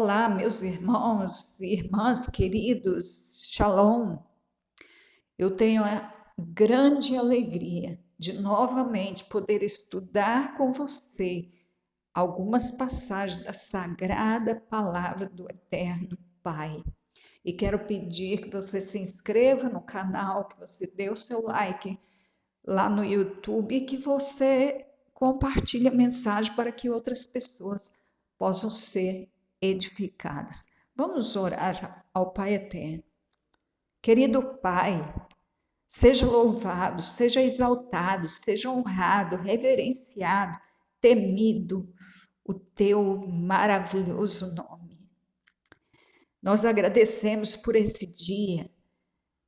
Olá, meus irmãos e irmãs queridos, Shalom. Eu tenho a grande alegria de novamente poder estudar com você algumas passagens da sagrada palavra do Eterno Pai. E quero pedir que você se inscreva no canal, que você dê o seu like lá no YouTube e que você compartilhe a mensagem para que outras pessoas possam ser edificadas. Vamos orar ao Pai Eterno. Querido Pai, seja louvado, seja exaltado, seja honrado, reverenciado, temido o teu maravilhoso nome. Nós agradecemos por esse dia,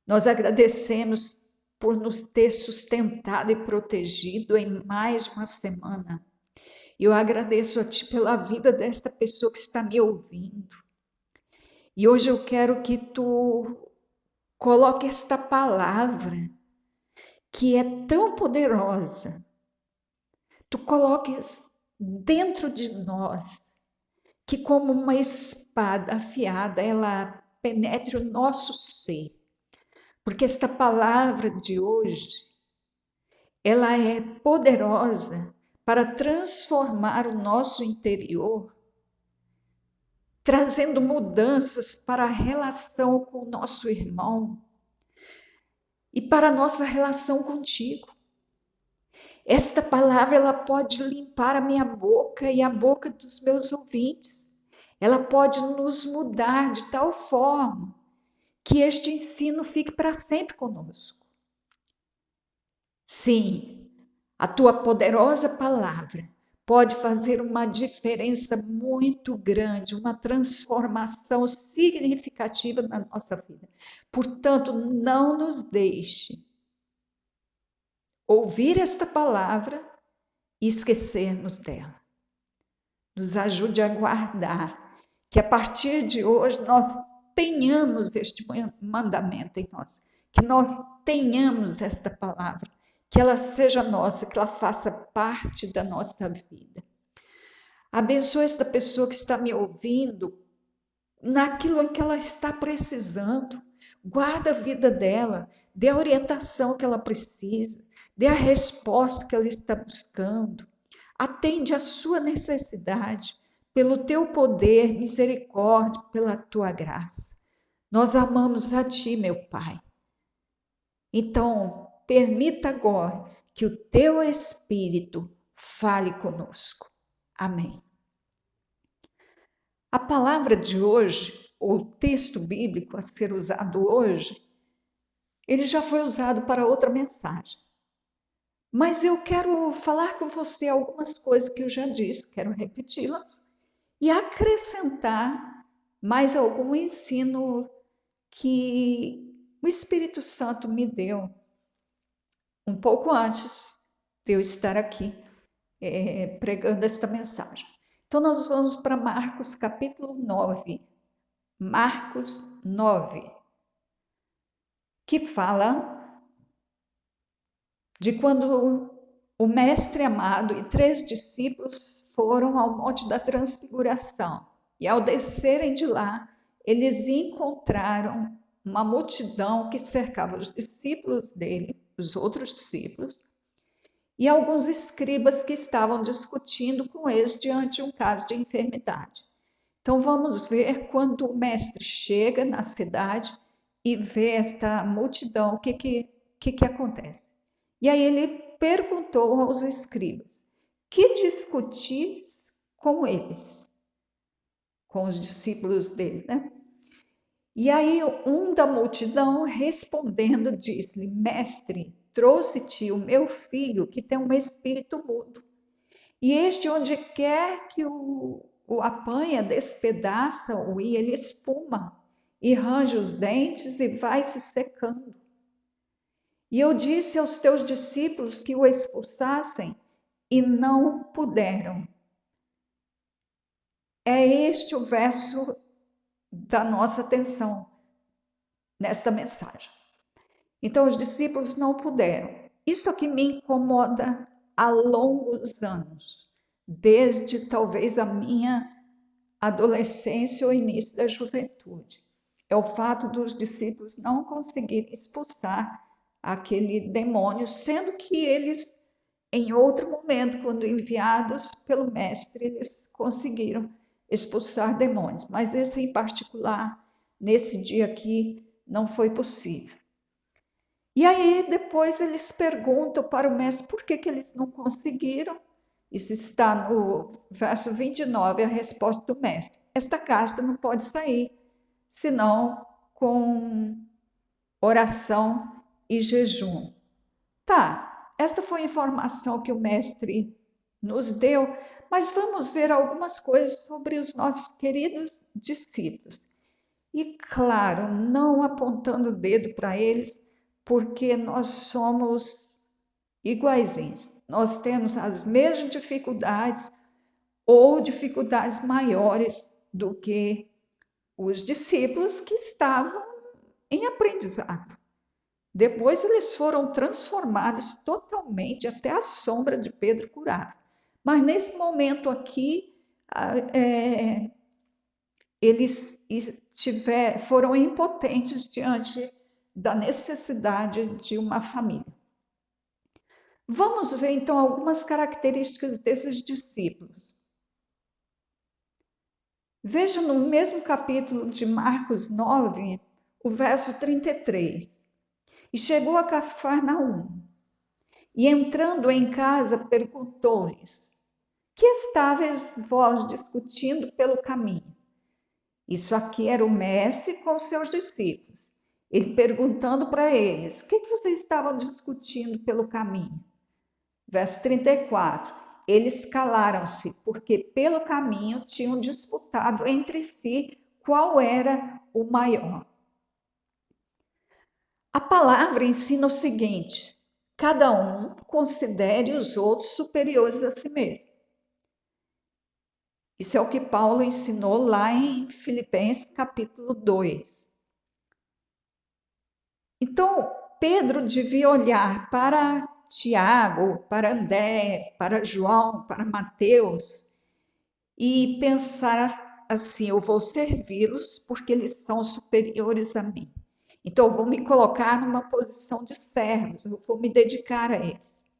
nós agradecemos por nos ter sustentado e protegido em mais uma semana. Eu agradeço a Ti pela vida desta pessoa que está me ouvindo. E hoje eu quero que Tu coloque esta palavra, que é tão poderosa, Tu coloques dentro de nós, que como uma espada afiada, ela penetre o nosso ser. Porque esta palavra de hoje, ela é poderosa para transformar o nosso interior, trazendo mudanças para a relação com o nosso irmão e para a nossa relação contigo. Esta palavra, ela pode limpar a minha boca e a boca dos meus ouvintes. Ela pode nos mudar de tal forma que este ensino fique para sempre conosco. Sim, a tua poderosa palavra pode fazer uma diferença muito grande, uma transformação significativa na nossa vida. Portanto, não nos deixe ouvir esta palavra e esquecermos dela. Nos ajude a guardar, que a partir de hoje nós tenhamos este mandamento em nós, que nós tenhamos esta palavra, que ela seja nossa, que ela faça parte da nossa vida. Abençoe esta pessoa que está me ouvindo naquilo em que ela está precisando. Guarda a vida dela, dê a orientação que ela precisa, dê a resposta que ela está buscando. Atende a sua necessidade pelo teu poder, misericórdia, pela tua graça. Nós amamos a ti, meu Pai. Então, permita agora que o teu Espírito fale conosco. Amém. A palavra de hoje, ou o texto bíblico a ser usado hoje, ele já foi usado para outra mensagem. Mas eu quero falar com você algumas coisas que eu já disse, quero repeti-las e acrescentar mais algum ensino que o Espírito Santo me deu um pouco antes de eu estar aqui pregando esta mensagem. Então, nós vamos para Marcos capítulo 9. Marcos 9, que fala de quando o mestre amado e 3 discípulos foram ao Monte da Transfiguração. E ao descerem de lá, eles encontraram uma multidão que cercava os discípulos dele, os outros discípulos, e alguns escribas que estavam discutindo com eles diante de um caso de enfermidade. Então vamos ver quando o mestre chega na cidade e vê esta multidão, o que acontece. E aí ele perguntou aos escribas: que discutis com eles? Com os discípulos dele, né? E aí um da multidão respondendo disse-lhe: mestre, trouxe-te o meu filho que tem um espírito mudo. E este, onde quer que o apanha, despedaça-o e ele espuma, e range os dentes e vai se secando. E eu disse aos teus discípulos que o expulsassem e não puderam. É este o verso da nossa atenção nesta mensagem. Então, os discípulos não puderam. Isso aqui me incomoda há longos anos, desde talvez a minha adolescência ou início da juventude. É o fato dos discípulos não conseguirem expulsar aquele demônio, sendo que eles, em outro momento, quando enviados pelo Mestre, eles conseguiram expulsar demônios. Mas esse em particular, nesse dia aqui, não foi possível. E aí depois eles perguntam para o Mestre por que eles não conseguiram. Isso está no verso 29, a resposta do Mestre. Esta casta não pode sair, senão com oração e jejum. Tá, esta foi a informação que o Mestre nos deu, mas vamos ver algumas coisas sobre os nossos queridos discípulos. E, claro, não apontando o dedo para eles, porque nós somos iguaizinhos. Nós temos as mesmas dificuldades ou dificuldades maiores do que os discípulos que estavam em aprendizado. Depois eles foram transformados totalmente até a sombra de Pedro curado. Mas nesse momento aqui, eles foram impotentes diante da necessidade de uma família. Vamos ver então algumas características desses discípulos. Veja no mesmo capítulo de Marcos 9, o verso 33. E chegou a Cafarnaum, e entrando em casa perguntou-lhes: que estáveis vós discutindo pelo caminho? Isso aqui era o mestre com os seus discípulos. Ele perguntando para eles: o que vocês estavam discutindo pelo caminho? Verso 34. Eles calaram-se, porque pelo caminho tinham disputado entre si qual era o maior. A palavra ensina o seguinte: cada um considere os outros superiores a si mesmo. Isso é o que Paulo ensinou lá em Filipenses capítulo 2. Então, Pedro devia olhar para Tiago, para André, para João, para Mateus e pensar assim: eu vou servi-los porque eles são superiores a mim. Então, eu vou me colocar numa posição de servos, eu vou me dedicar a eles.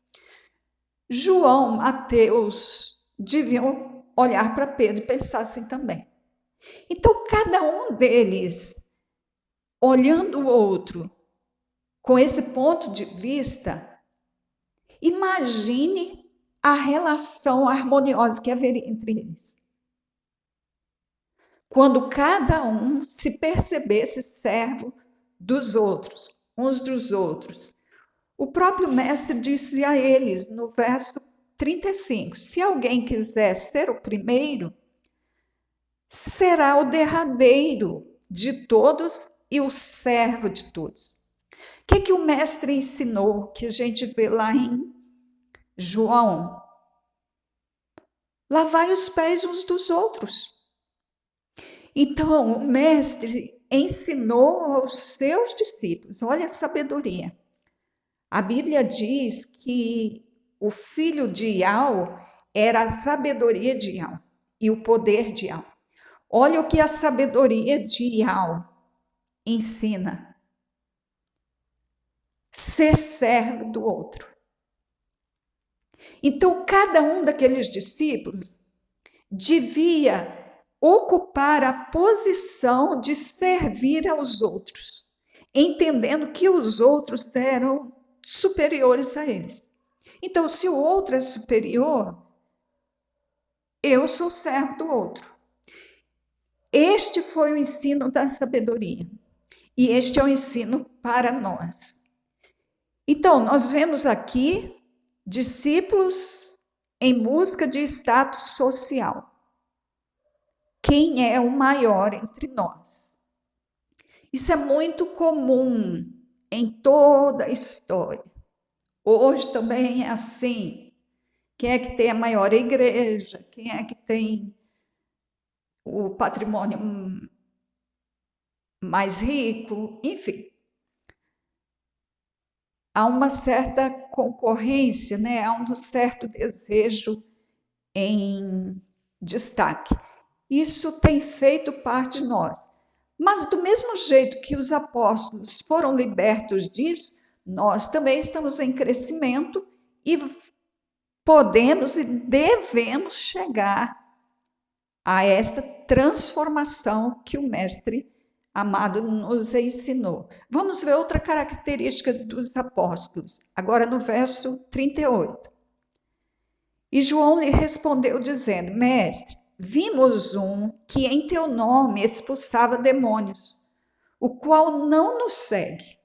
João, Mateus deviam olhar para Pedro e pensar assim também. Então, cada um deles, olhando o outro com esse ponto de vista, imagine a relação harmoniosa que haveria entre eles. Quando cada um se percebesse servo dos outros, uns dos outros. O próprio mestre disse a eles no verso 35: se alguém quiser ser o primeiro, será o derradeiro de todos e o servo de todos. O que o mestre ensinou, que a gente vê lá em João? Lavai os pés uns dos outros. Então, o mestre ensinou aos seus discípulos, olha a sabedoria. A Bíblia diz que o filho de Iau era a sabedoria de Iau e o poder de Iau. Olha o que a sabedoria de Iau ensina: ser servo do outro. Então, cada um daqueles discípulos devia ocupar a posição de servir aos outros, entendendo que os outros eram superiores a eles. Então, se o outro é superior, eu sou servo do outro. Este foi o ensino da sabedoria. E este é o ensino para nós. Então, nós vemos aqui discípulos em busca de status social. Quem é o maior entre nós? Isso é muito comum em toda a história. Hoje também é assim. Quem é que tem a maior igreja? Quem é que tem o patrimônio mais rico? Enfim, há uma certa concorrência, né? Há um certo desejo em destaque. isso tem feito parte de nós. Mas do mesmo jeito que os apóstolos foram libertos disso, nós também estamos em crescimento e podemos e devemos chegar a esta transformação que o Mestre amado nos ensinou. Vamos ver outra característica dos apóstolos, agora no verso 38. E João lhe respondeu dizendo: Mestre, vimos um que em teu nome expulsava demônios, o qual não nos segue,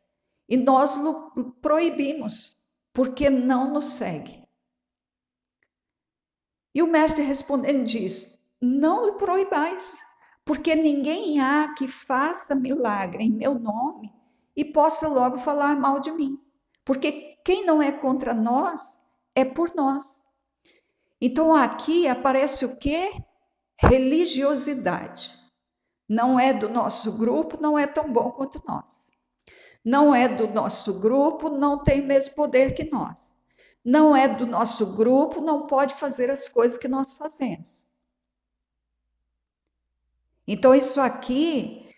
e nós o proibimos, porque não nos segue. E o mestre respondendo diz: não o proibais, porque ninguém há que faça milagre em meu nome e possa logo falar mal de mim. Porque quem não é contra nós é por nós. Então aqui aparece o quê? Religiosidade. Não é do nosso grupo, não é tão bom quanto nós. Não é do nosso grupo, não tem o mesmo poder que nós. Não é do nosso grupo, não pode fazer as coisas que nós fazemos. Então, isso aqui,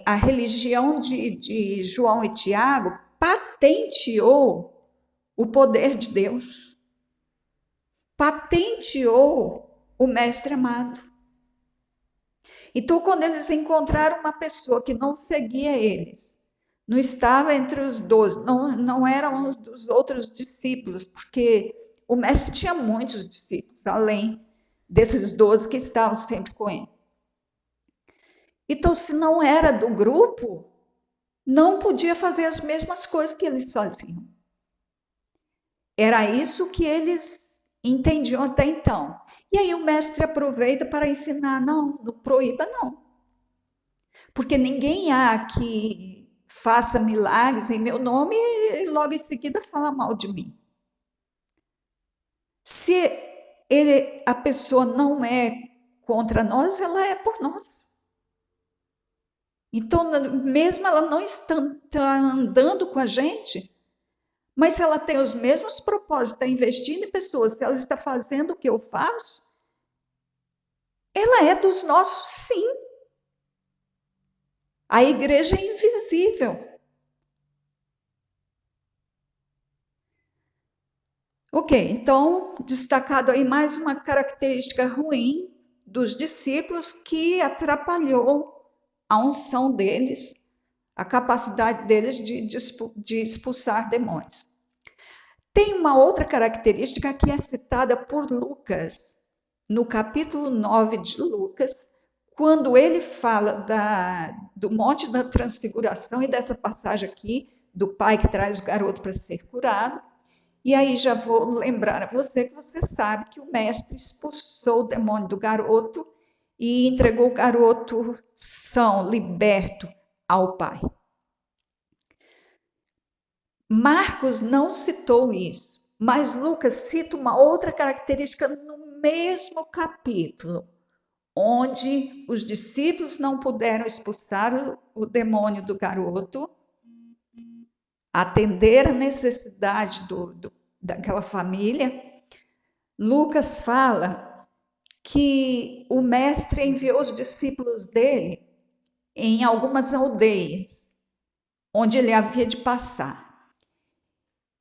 a religião de João e Tiago patenteou o poder de Deus, patenteou o Mestre amado. Então, quando eles encontraram uma pessoa que não seguia eles, não estava entre os 12, não eram dos outros discípulos, porque o Mestre tinha muitos discípulos, além desses 12 que estavam sempre com ele. Então, se não era do grupo, não podia fazer as mesmas coisas que eles faziam. Era isso que eles entendiam até então. E aí o mestre aproveita para ensinar: não proíba não. Porque ninguém há que faça milagres em meu nome e logo em seguida fala mal de mim. Se a pessoa não é contra nós, ela é por nós. Então, mesmo ela não está andando com a gente, mas se ela tem os mesmos propósitos, está investindo em pessoas, se ela está fazendo o que eu faço, ela é dos nossos, sim. A igreja é invisível. Ok, então, destacado aí mais uma característica ruim dos discípulos que atrapalhou a unção deles, a capacidade deles de expulsar demônios. Tem uma outra característica que é citada por Lucas, no capítulo 9 de Lucas, quando ele fala do Monte da Transfiguração e dessa passagem aqui, do pai que traz o garoto para ser curado. E aí já vou lembrar a você que você sabe que o mestre expulsou o demônio do garoto e entregou o garoto são, liberto ao pai. Marcos não citou isso, mas Lucas cita uma outra característica no mesmo capítulo, onde os discípulos não puderam expulsar o demônio do garoto, atender a necessidade daquela família. Lucas fala que o mestre enviou os discípulos dele em algumas aldeias, onde ele havia de passar.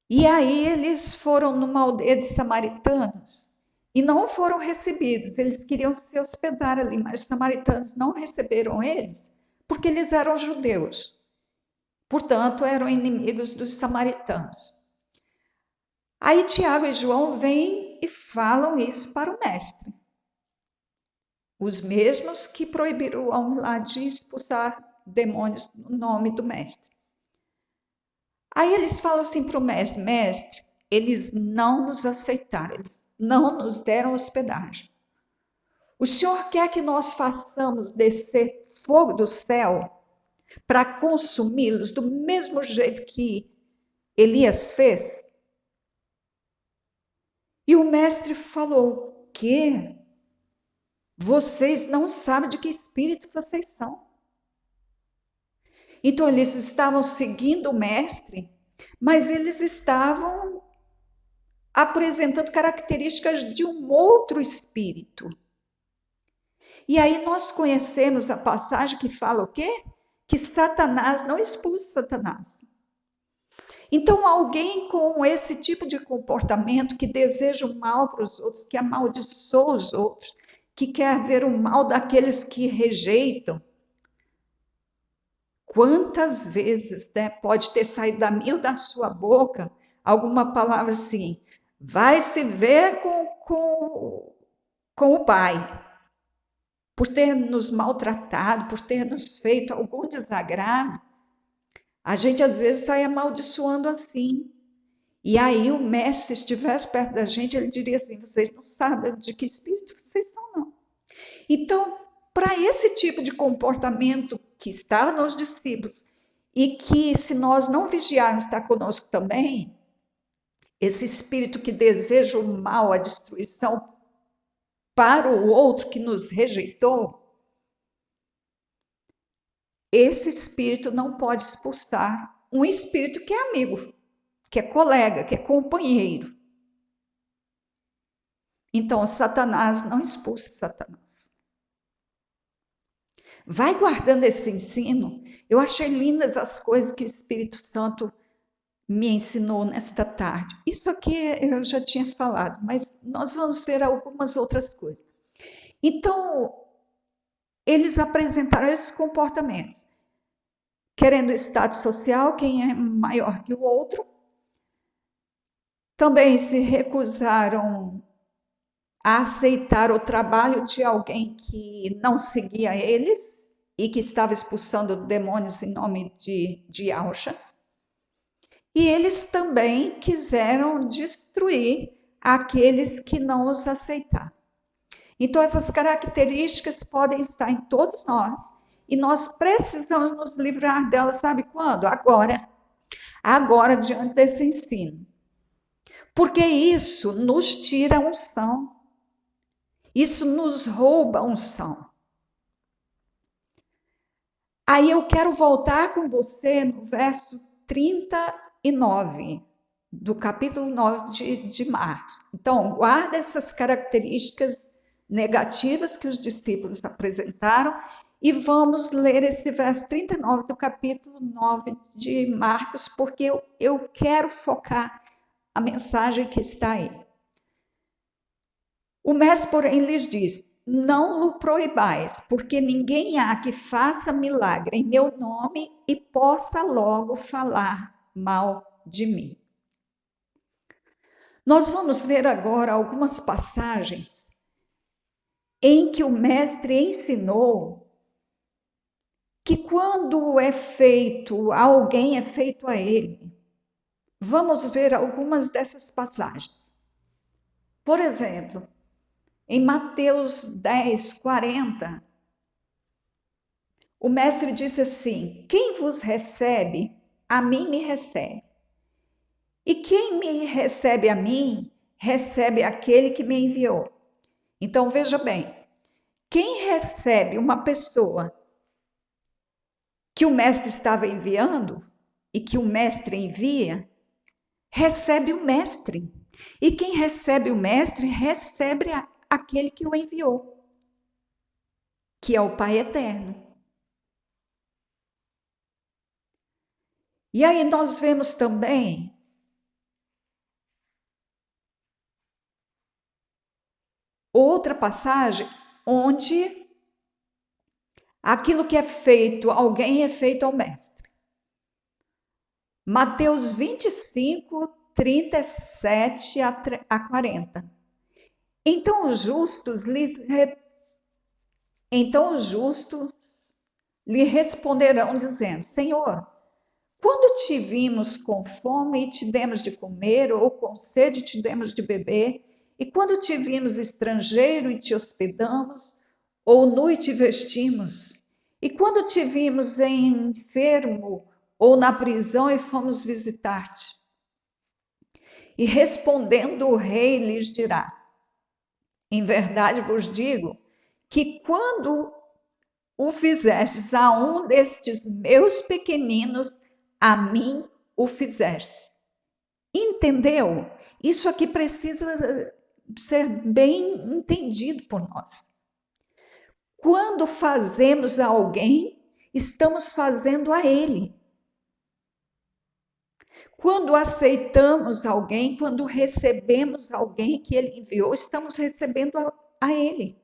E aí eles foram numa aldeia de samaritanos e não foram recebidos. Eles queriam se hospedar ali, mas os samaritanos não receberam eles porque eles eram judeus. Portanto, eram inimigos dos samaritanos. Aí Tiago e João vêm e falam isso para o mestre. Os mesmos que proibiram o homem lá de expulsar demônios no nome do mestre. Aí eles falam assim para o mestre: mestre, eles não nos aceitaram, eles não nos deram hospedagem. O senhor quer que nós façamos descer fogo do céu para consumi-los do mesmo jeito que Elias fez? E o mestre falou: o quê? Vocês não sabem de que espírito vocês são. Então eles estavam seguindo o mestre, mas eles estavam apresentando características de um outro espírito. E aí nós conhecemos a passagem que fala o quê? Que Satanás não expulsa Satanás. Então, alguém com esse tipo de comportamento, que deseja o mal para os outros, que amaldiçoa os outros, que quer ver o mal daqueles que rejeitam, quantas vezes, né, pode ter saído da minha ou da sua boca alguma palavra assim, vai se ver com o pai, por ter nos maltratado, por ter nos feito algum desagrado, a gente às vezes sai amaldiçoando assim. E aí o mestre, se estivesse perto da gente, ele diria assim, vocês não sabem de que espírito vocês são, não. Então, para esse tipo de comportamento que está nos discípulos, e que se nós não vigiarmos está conosco também, esse espírito que deseja o mal, a destruição para o outro que nos rejeitou, esse espírito não pode expulsar um espírito que é amigo, que é colega, que é companheiro. Então, Satanás não expulsa Satanás. Vai guardando esse ensino. Eu achei lindas as coisas que o Espírito Santo me ensinou nesta tarde. Isso aqui eu já tinha falado, mas nós vamos ver algumas outras coisas. Então, eles apresentaram esses comportamentos. Querendo status social, quem é maior que o outro. Também se recusaram a aceitar o trabalho de alguém que não seguia eles e que estava expulsando demônios em nome de Yahshua. E eles também quiseram destruir aqueles que não os aceitaram. Então, essas características podem estar em todos nós e nós precisamos nos livrar delas, sabe quando? Agora. Agora, diante desse ensino. Porque isso nos tira a unção. Isso nos rouba a unção. Aí eu quero voltar com você no verso 39 do capítulo 9 de Marcos. Então, guarda essas características negativas que os discípulos apresentaram e vamos ler esse verso 39 do capítulo 9 de Marcos, porque eu quero focar a mensagem que está aí. O mestre, porém, lhes diz: não o proibais, porque ninguém há que faça milagre em meu nome e possa logo falar mal de mim. Nós vamos ver agora algumas passagens em que o mestre ensinou que quando é feito, alguém é feito a ele. Vamos ver algumas dessas passagens. Por exemplo, em Mateus 10, 40, o mestre disse assim: quem vos recebe, a mim me recebe. E quem me recebe a mim, recebe aquele que me enviou. Então veja bem, quem recebe uma pessoa que o mestre estava enviando e que o mestre envia, recebe o mestre. E quem recebe o mestre, recebe aquele que o enviou, que é o Pai Eterno. E aí nós vemos também outra passagem onde aquilo que é feito, alguém é feito ao mestre. Mateus 25, 37 a 40. Então os justos lhe responderão dizendo: Senhor, quando te vimos com fome e te demos de comer, ou com sede e te demos de beber? E quando te vimos estrangeiro e te hospedamos, ou nu e te vestimos? E quando te vimos enfermo ou na prisão e fomos visitar-te? E respondendo o rei lhes dirá: em verdade vos digo que quando o fizestes a um destes meus pequeninos, a mim o fizestes. Entendeu? Isso aqui precisa ser bem entendido por nós. Quando fazemos a alguém, estamos fazendo a Ele. Quando aceitamos alguém, quando recebemos alguém que Ele enviou, estamos recebendo a Ele.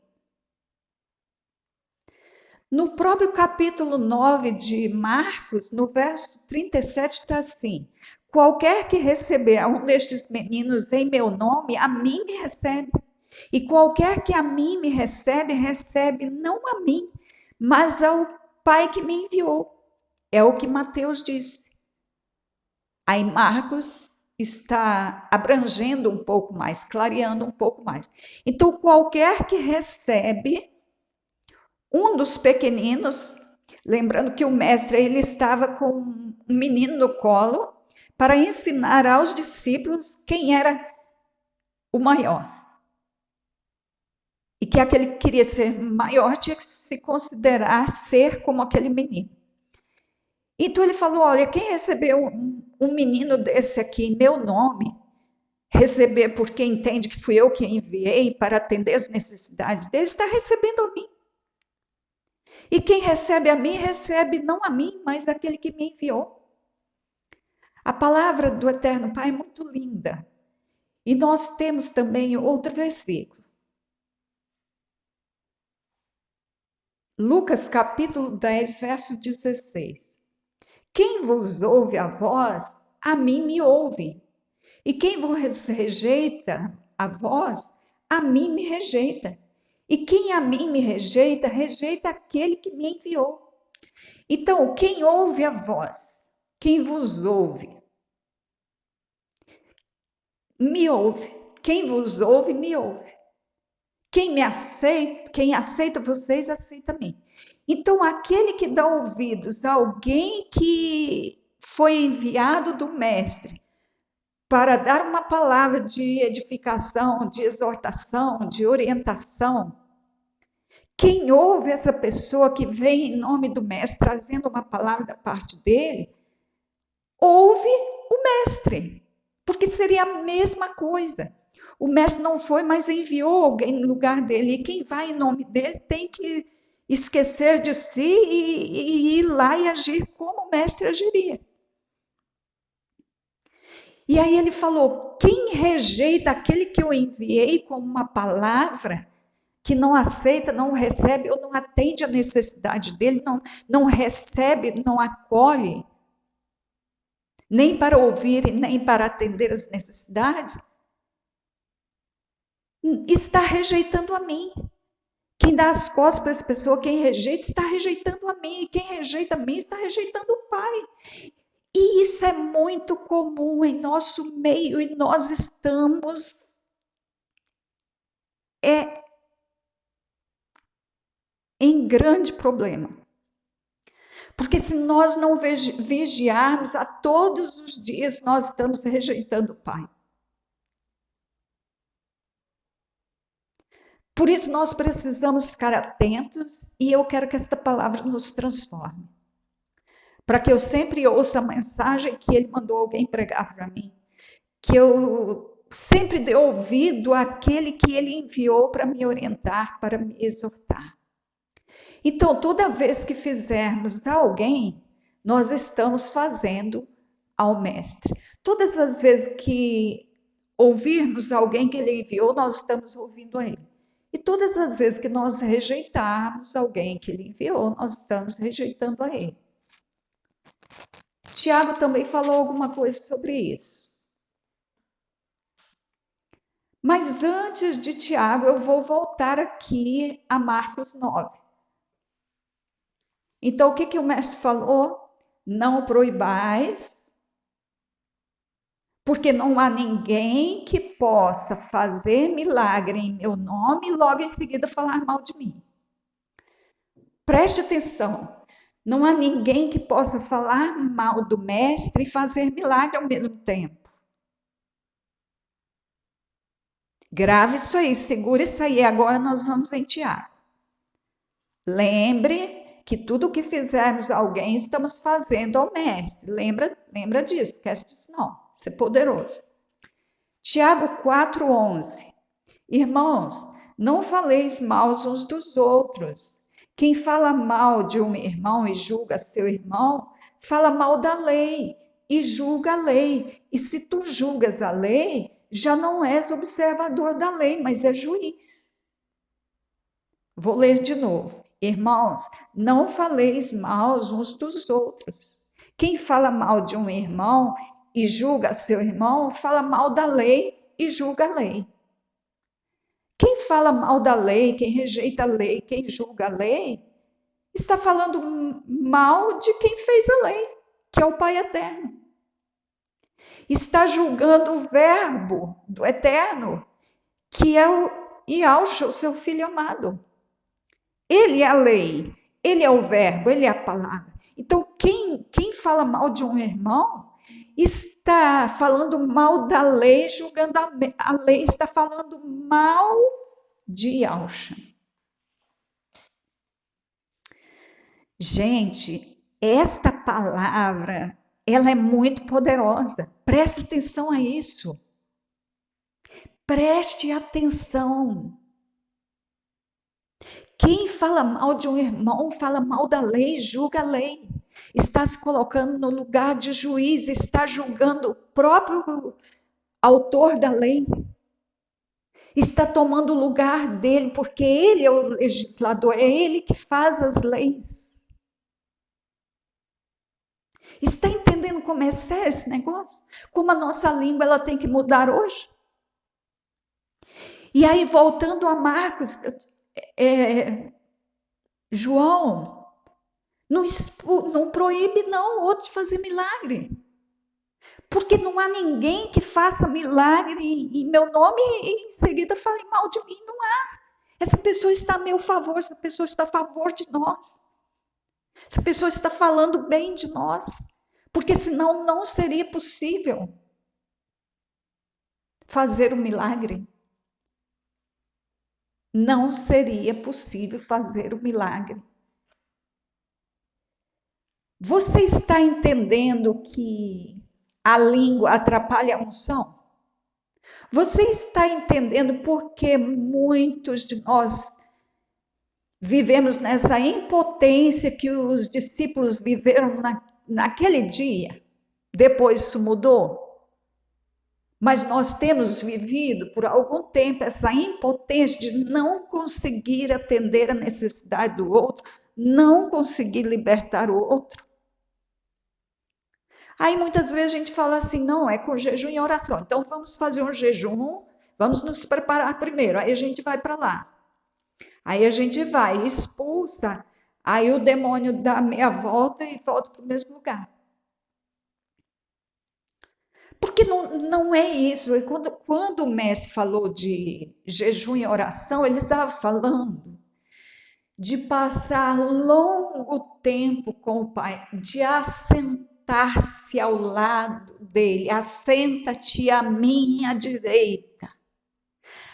No próprio capítulo 9 de Marcos, no verso 37, está assim: qualquer que receber a um destes meninos em meu nome, a mim me recebe. E qualquer que a mim me recebe, recebe não a mim, mas ao Pai que me enviou. É o que Mateus disse. Aí Marcos está abrangendo um pouco mais, clareando um pouco mais. Então, qualquer que recebe um dos pequeninos, lembrando que o mestre ele estava com um menino no colo para ensinar aos discípulos quem era o maior. E que aquele que queria ser maior tinha que se considerar ser como aquele menino. Então ele falou: olha, quem recebeu um menino desse aqui em meu nome, receber porque entende que fui eu que enviei para atender as necessidades dele, está recebendo a mim. E quem recebe a mim, recebe não a mim, mas aquele que me enviou. A palavra do Eterno Pai é muito linda. E nós temos também outro versículo. Lucas capítulo 10, verso 16. Quem vos ouve a vós, a mim me ouve. E quem vos rejeita a vós, a mim me rejeita. E quem a mim me rejeita, rejeita aquele que me enviou. Então, quem ouve a vós, quem vos ouve, me ouve. Quem vos ouve, me ouve. Quem aceita vocês, aceita a mim. Então, aquele que dá ouvidos a alguém que foi enviado do Mestre para dar uma palavra de edificação, de exortação, de orientação, quem ouve essa pessoa que vem em nome do Mestre trazendo uma palavra da parte dele, ouve o Mestre, porque seria a mesma coisa. O Mestre não foi, mas enviou alguém no lugar dele, e quem vai em nome dele tem que esquecer de si e ir lá e agir como o Mestre agiria. E aí ele falou: quem rejeita aquele que eu enviei com uma palavra, que não aceita, não recebe ou não atende a necessidade dele, não recebe, não acolhe, nem para ouvir e nem para atender as necessidades, está rejeitando a mim. Quem dá as costas para essa pessoa, quem rejeita, está rejeitando a mim. E quem rejeita a mim, está rejeitando o Pai. E isso é muito comum em nosso meio e nós estamos em grande problema. Porque se nós não vigiarmos a todos os dias, nós estamos rejeitando o Pai. Por isso nós precisamos ficar atentos e eu quero que esta palavra nos transforme. Para que eu sempre ouça a mensagem que ele mandou alguém pregar para mim. Que eu sempre dê ouvido àquele que ele enviou para me orientar, para me exortar. Então, toda vez que fizermos a alguém, nós estamos fazendo ao Mestre. Todas as vezes que ouvirmos alguém que ele enviou, nós estamos ouvindo a ele. E todas as vezes que nós rejeitarmos alguém que ele enviou, nós estamos rejeitando a ele. Tiago também falou alguma coisa sobre isso. Mas antes de Tiago, eu vou voltar aqui a Marcos 9. Então, o que o mestre falou? Não proibais, porque não há ninguém que possa fazer milagre em meu nome e logo em seguida falar mal de mim. Preste atenção, não há ninguém que possa falar mal do mestre e fazer milagre ao mesmo tempo. Grave isso aí, segura isso aí, agora nós vamos em Tiago. Lembre que tudo que fizermos a alguém, estamos fazendo ao mestre. Lembra disso, esquece disso não, isso é poderoso. Tiago 4,11. Irmãos, não faleis mal uns dos outros. Quem fala mal de um irmão e julga seu irmão, fala mal da lei e julga a lei. E se tu julgas a lei, já não és observador da lei, mas é juiz. Vou ler de novo. Irmãos, não faleis mal uns dos outros. Quem fala mal de um irmão e julga seu irmão, fala mal da lei e julga a lei. Quem fala mal da lei, quem rejeita a lei, quem julga a lei, está falando mal de quem fez a lei, que é o Pai Eterno. Está julgando o Verbo do Eterno, que é o Yahshua, o seu Filho amado. Ele é a lei, ele é o Verbo, ele é a palavra. Então, quem fala mal de um irmão está falando mal da lei, julgando a lei, está falando mal de Yahshua. Gente, esta palavra, ela é muito poderosa. Preste atenção a isso. Preste atenção. Quem fala mal de um irmão, fala mal da lei, julga a lei. Está se colocando no lugar de juiz, está julgando o próprio autor da lei. Está tomando o lugar dele, porque ele é o legislador, é ele que faz as leis. Está entendendo como é sério esse negócio? Como a nossa língua ela tem que mudar hoje? E aí, voltando a Marcos, João, não proíbe não outros de fazer milagre. Porque não há ninguém que faça milagre em meu nome e em seguida fale mal de mim. Não há. Essa pessoa está a meu favor, essa pessoa está a favor de nós. Essa pessoa está falando bem de nós. Porque senão não seria possível fazer o milagre. Não seria possível fazer o milagre. Você está entendendo que a língua atrapalha a unção? Você está entendendo por que muitos de nós vivemos nessa impotência que os discípulos viveram naquele dia? Depois isso mudou. Mas nós temos vivido por algum tempo essa impotência de não conseguir atender a necessidade do outro, não conseguir libertar o outro. Aí muitas vezes a gente fala assim, não, é com jejum e oração. Então vamos fazer um jejum, vamos nos preparar primeiro, aí a gente vai para lá. Aí a gente vai, expulsa, aí o demônio dá meia volta e volta para o mesmo lugar. Porque não é isso. E quando o mestre falou de jejum e oração, ele estava falando de passar longo tempo com o Pai, de assentar-se ao lado dele. Assenta-te à minha direita,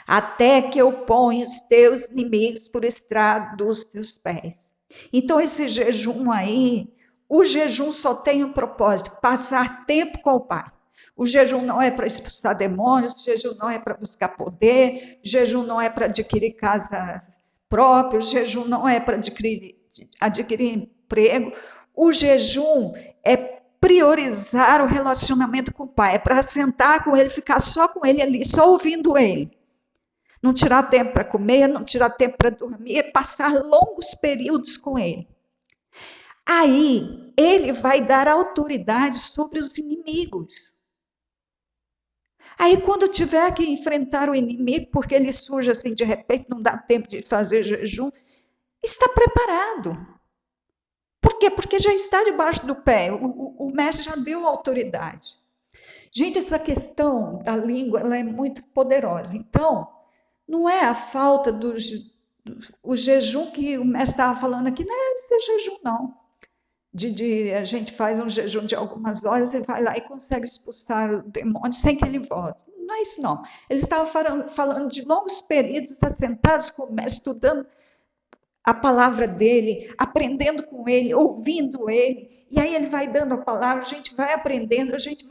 até que eu ponha os teus inimigos por estrado dos teus pés. Então, esse jejum aí, o jejum só tem um propósito: passar tempo com o Pai. O jejum não é para expulsar demônios, o jejum não é para buscar poder, o jejum não é para adquirir casa própria, o jejum não é para adquirir emprego. O jejum é priorizar o relacionamento com o Pai, é para sentar com ele, ficar só com ele ali, só ouvindo ele. Não tirar tempo para comer, não tirar tempo para dormir, é passar longos períodos com ele. Aí, ele vai dar autoridade sobre os inimigos. Aí, quando tiver que enfrentar o inimigo, porque ele surge assim de repente, não dá tempo de fazer jejum, está preparado. Por quê? Porque já está debaixo do pé, o mestre já deu autoridade. Gente, essa questão da língua ela é muito poderosa. Então, não é a falta o jejum que o mestre estava falando aqui, não é esse jejum, não. A gente faz um jejum de algumas horas e vai lá e consegue expulsar o demônio sem que ele volte. Não é isso, não. Ele estava falando de longos períodos assentados com o mestre, estudando a palavra dele, aprendendo com ele, ouvindo ele, e aí ele vai dando a palavra, a gente vai aprendendo, a gente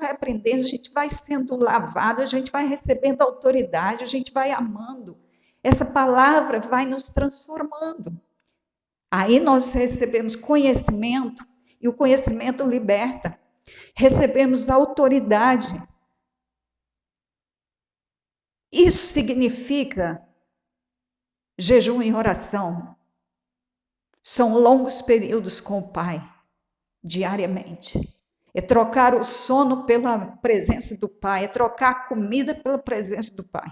vai sendo lavado, a gente vai recebendo autoridade, a gente vai amando. Essa palavra vai nos transformando. Aí nós recebemos conhecimento, e o conhecimento liberta. Recebemos autoridade. Isso significa jejum e oração. São longos períodos com o Pai, diariamente. É trocar o sono pela presença do Pai, é trocar a comida pela presença do Pai.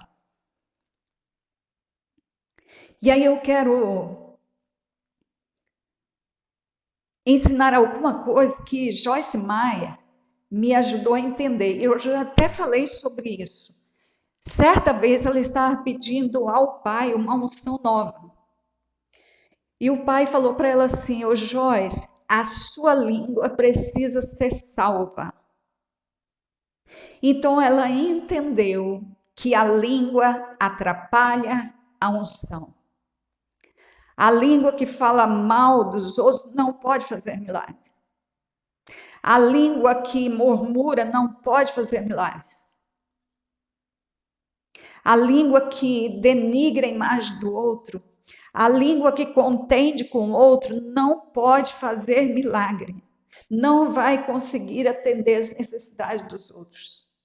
E aí eu quero ensinar alguma coisa que Joyce Meyer me ajudou a entender. Eu já até falei sobre isso. Certa vez ela estava pedindo ao Pai uma unção nova. E o Pai falou para ela assim: ô Joyce, a sua língua precisa ser salva. Então ela entendeu que a língua atrapalha a unção. A língua que fala mal dos outros não pode fazer milagre. A língua que murmura não pode fazer milagres. A língua que denigra a imagem do outro, a língua que contende com o outro não pode fazer milagre. Não vai conseguir atender as necessidades dos outros.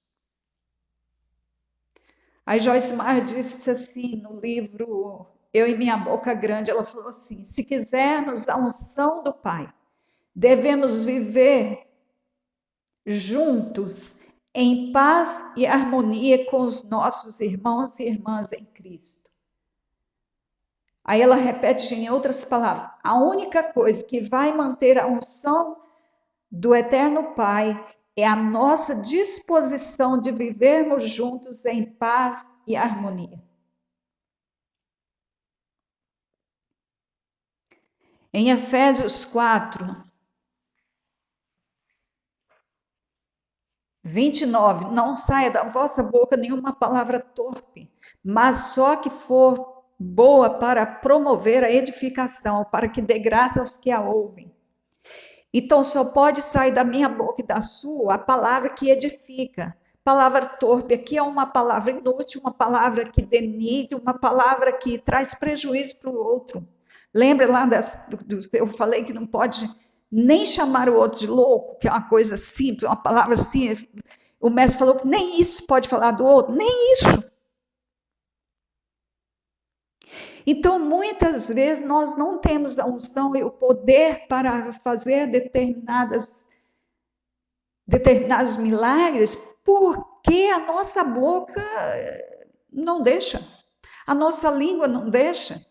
A Joyce Meyer disse assim no livro Eu e Minha Boca Grande, ela falou assim: se quisermos a unção do Pai, devemos viver juntos em paz e harmonia com os nossos irmãos e irmãs em Cristo. Aí ela repete em outras palavras: a única coisa que vai manter a unção do Eterno Pai é a nossa disposição de vivermos juntos em paz e harmonia. Em Efésios 4, 29, não saia da vossa boca nenhuma palavra torpe, mas só que for boa para promover a edificação, para que dê graça aos que a ouvem. Então só pode sair da minha boca e da sua a palavra que edifica. Palavra torpe aqui é uma palavra inútil, uma palavra que denigre, uma palavra que traz prejuízo para o outro. Lembra lá eu falei que não pode nem chamar o outro de louco, que é uma coisa simples, uma palavra assim. O mestre falou que nem isso pode falar do outro, nem isso. Então, muitas vezes, nós não temos a unção e o poder para fazer determinados milagres, porque a nossa boca não deixa, a nossa língua não deixa.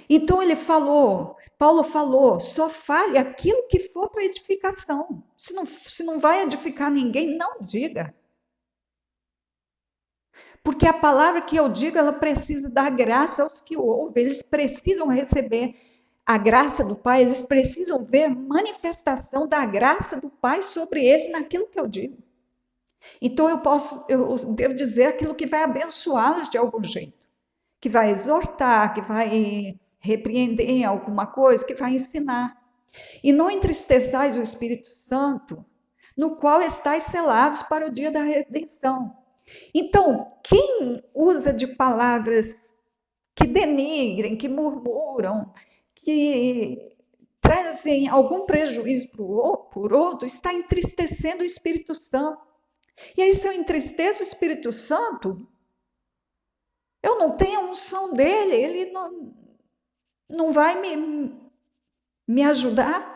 Então Paulo falou, só fale aquilo que for para edificação. Se não vai edificar ninguém, não diga. Porque a palavra que eu digo, ela precisa dar graça aos que ouvem, eles precisam receber a graça do Pai, eles precisam ver manifestação da graça do Pai sobre eles naquilo que eu digo. Então eu devo dizer aquilo que vai abençoá-los de algum jeito, que vai exortar, que vai repreender em alguma coisa, que vai ensinar. E não entristeçais o Espírito Santo, no qual estáis selados para o dia da redenção. Então, quem usa de palavras que denigrem, que murmuram, que trazem algum prejuízo por outro, está entristecendo o Espírito Santo. E aí, se eu entristeço o Espírito Santo, eu não tenho a unção dele, ele não vai me ajudar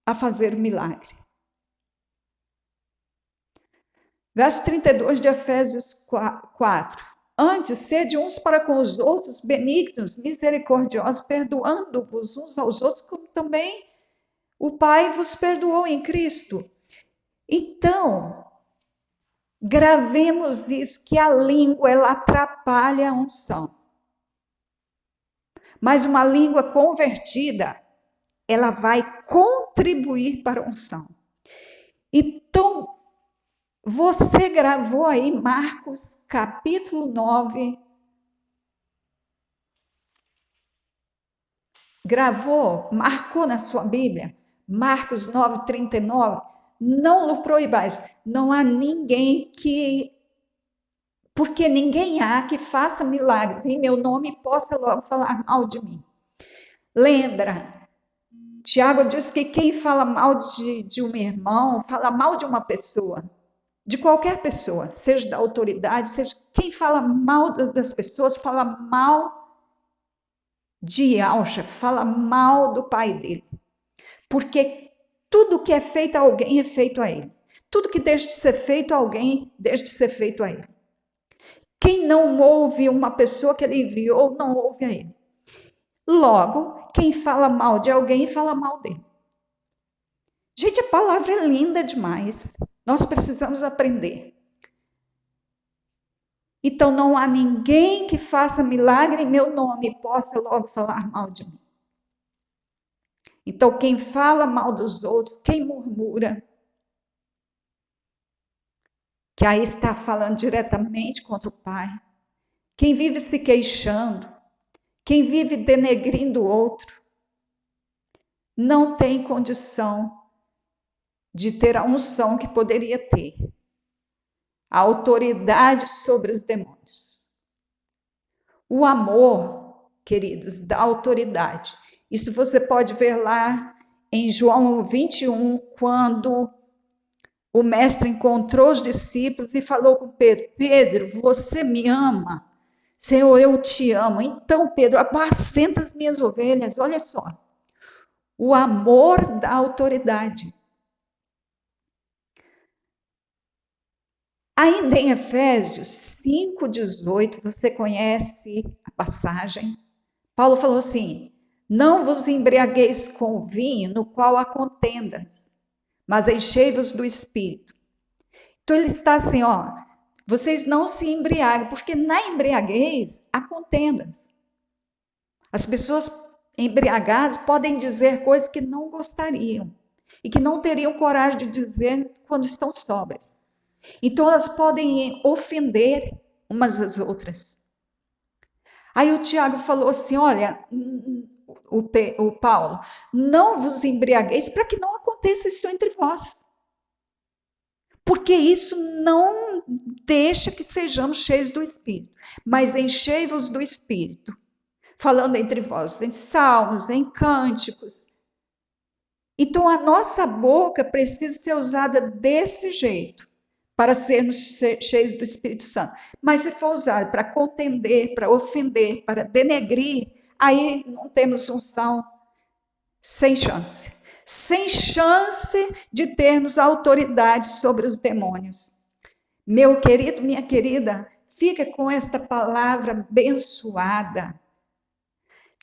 a fazer o milagre. Verso 32 de Efésios 4. Antes, sede uns para com os outros benignos, misericordiosos, perdoando-vos uns aos outros, como também o Pai vos perdoou em Cristo. Então, gravemos isso, que a língua, ela atrapalha a unção. Mas uma língua convertida, ela vai contribuir para a unção. Então, você gravou aí Marcos capítulo 9. Gravou, marcou na sua Bíblia, Marcos 9, 39. Não o proibais. Não há ninguém que porque ninguém há que faça milagres em meu nome e possa logo falar mal de mim. Lembra, Tiago diz que quem fala mal de um irmão, fala mal de uma pessoa, de qualquer pessoa, seja da autoridade, seja quem fala mal das pessoas, fala mal de Yahshua, fala mal do pai dele. Porque tudo que é feito a alguém é feito a ele. Tudo que deixa de ser feito a alguém, deixa de ser feito a ele. Quem não ouve uma pessoa que ele enviou, não ouve a ele. Logo, quem fala mal de alguém, fala mal dele. Gente, a palavra é linda demais. Nós precisamos aprender. Então, não há ninguém que faça milagre em meu nome e possa logo falar mal de mim. Então, quem fala mal dos outros, quem murmura, que aí está falando diretamente contra o Pai, quem vive se queixando, quem vive denegrindo o outro, não tem condição de ter a unção que poderia ter, a autoridade sobre os demônios. O amor, queridos, dá autoridade. Isso você pode ver lá em João 21, quando o mestre encontrou os discípulos e falou com Pedro: Pedro, você me ama? Senhor, eu te amo. Então, Pedro, apacenta as minhas ovelhas. Olha só, o amor dá autoridade. Ainda em Efésios 5,18, você conhece a passagem? Paulo falou assim: não vos embriagueis com vinho no qual há contendas, mas enchei-vos do Espírito. Então ele está assim, ó, vocês não se embriaguem, porque na embriaguez há contendas. As pessoas embriagadas podem dizer coisas que não gostariam e que não teriam coragem de dizer quando estão sóbrias. Então elas podem ofender umas às outras. Aí o Tiago falou assim: olha, o Paulo, não vos embriagueis para que não aconteça isso entre vós. Porque isso não deixa que sejamos cheios do Espírito, mas enchei-vos do Espírito, falando entre vós em salmos, em cânticos. Então a nossa boca precisa ser usada desse jeito, para sermos cheios do Espírito Santo. Mas se for usado para contender, para ofender, para denegrir, aí não temos unção, sem chance. Sem chance de termos autoridade sobre os demônios. Meu querido, minha querida, fica com esta palavra abençoada.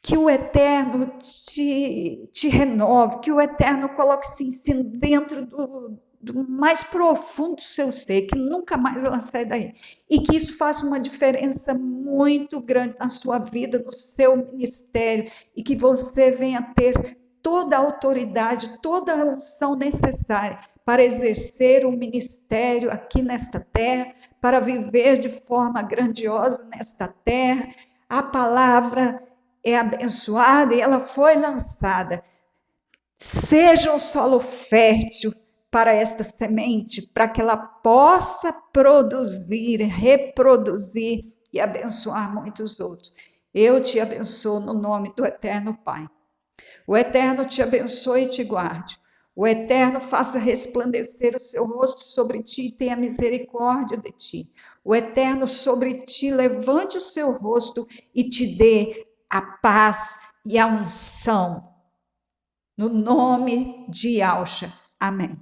Que o Eterno te renove, que o Eterno coloque esse ensino dentro do mais profundo do seu ser, que nunca mais ela sai daí. E que isso faça uma diferença muito grande na sua vida, no seu ministério, e que você venha ter toda a autoridade, toda a unção necessária para exercer o ministério aqui nesta terra, para viver de forma grandiosa nesta terra. A palavra é abençoada e ela foi lançada. Seja um solo fértil para esta semente, para que ela possa produzir, reproduzir e abençoar muitos outros. Eu te abençoo no nome do Eterno Pai. O Eterno te abençoe e te guarde. O Eterno faça resplandecer o seu rosto sobre ti e tenha misericórdia de ti. O Eterno sobre ti levante o seu rosto e te dê a paz e a unção. No nome de Yahshua. Amém.